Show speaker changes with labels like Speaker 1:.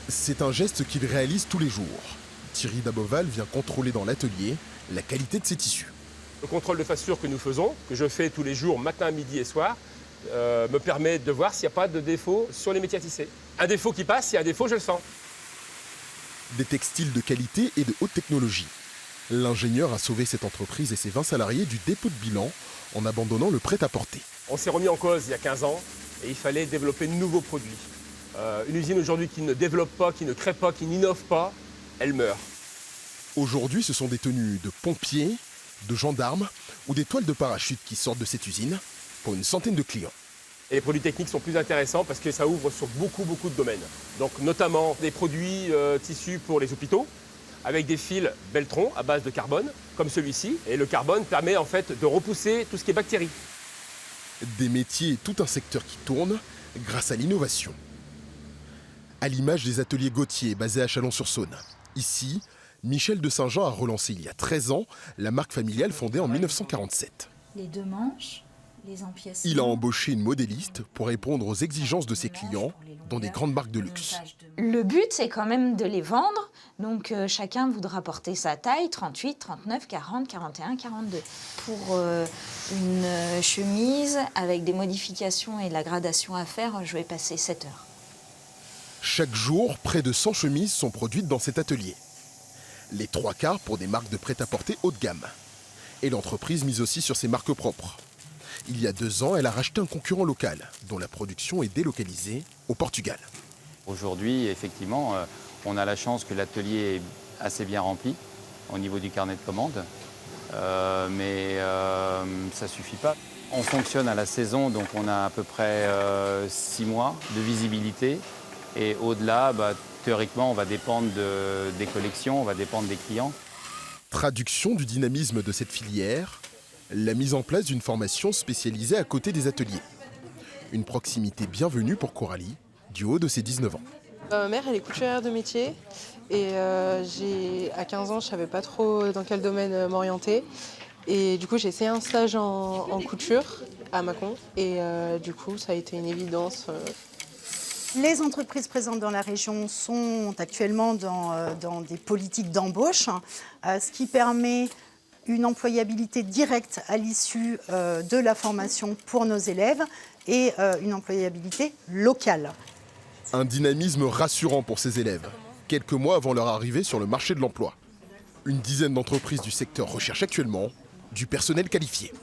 Speaker 1: C'est un geste qu'il réalise tous les jours. Thierry Daboval vient contrôler dans l'atelier la qualité de ses tissus.
Speaker 2: Le contrôle de façure que nous faisons, que je fais tous les jours, matin, midi et soir, me permet de voir s'il n'y a pas de défaut sur les métiers à tisser. Un défaut qui passe, s'il y a un défaut, je le sens.
Speaker 1: Des textiles de qualité et de haute technologie. L'ingénieur a sauvé cette entreprise et ses 20 salariés du dépôt de bilan en abandonnant le prêt-à-porter.
Speaker 2: On s'est remis en cause il y a 15 ans et il fallait développer de nouveaux produits. Une usine aujourd'hui qui ne développe pas, qui ne crée pas, qui n'innove pas, elle meurt.
Speaker 1: Aujourd'hui, ce sont des tenues de pompiers, de gendarmes ou des toiles de parachute qui sortent de cette usine pour une centaine de clients.
Speaker 2: Et les produits techniques sont plus intéressants parce que ça ouvre sur beaucoup de domaines. Donc notamment des produits tissus pour les hôpitaux, avec des fils Beltron à base de carbone, comme celui-ci. Et le carbone permet en fait de repousser tout ce qui est bactéries.
Speaker 1: Des métiers et tout un secteur qui tourne grâce à l'innovation. À l'image des ateliers Gauthier basés à Chalon-sur-Saône. Ici, Michel de Saint-Jean a relancé il y a 13 ans la marque familiale fondée en 1947.
Speaker 3: Les deux manches, les empiècements.
Speaker 1: Il a embauché une modéliste pour répondre aux exigences de ses clients dans des grandes marques de luxe.
Speaker 3: Le but, c'est quand même de les vendre. Donc chacun voudra porter sa taille, 38, 39, 40, 41, 42. Pour une chemise avec des modifications et de la gradation à faire, je vais passer 7 heures.
Speaker 1: Chaque jour, près de 100 chemises sont produites dans cet atelier. Les 3/4 pour des marques de prêt-à-porter haut de gamme. Et l'entreprise mise aussi sur ses marques propres. Il y a 2 ans, elle a racheté un concurrent local, dont la production est délocalisée au Portugal.
Speaker 4: Aujourd'hui, effectivement, on a la chance que l'atelier est assez bien rempli au niveau du carnet de commandes, mais ça ne suffit pas. On fonctionne à la saison, donc on a à peu près 6 mois de visibilité. Et au-delà, théoriquement, on va dépendre des collections, on va dépendre des clients.
Speaker 1: Traduction du dynamisme de cette filière, la mise en place d'une formation spécialisée à côté des ateliers. Une proximité bienvenue pour Coralie, du haut de ses 19 ans.
Speaker 5: Ma mère, elle est couturière de métier et à 15 ans, je ne savais pas trop dans quel domaine m'orienter. Et du coup, j'ai essayé un stage en couture à Mâcon et du coup, ça a été une évidence.
Speaker 6: Les entreprises présentes dans la région sont actuellement dans des politiques d'embauche, ce qui permet une employabilité directe à l'issue de la formation pour nos élèves et une employabilité locale.
Speaker 1: Un dynamisme rassurant pour ces élèves, quelques mois avant leur arrivée sur le marché de l'emploi. Une dizaine d'entreprises du secteur recherchent actuellement du personnel qualifié.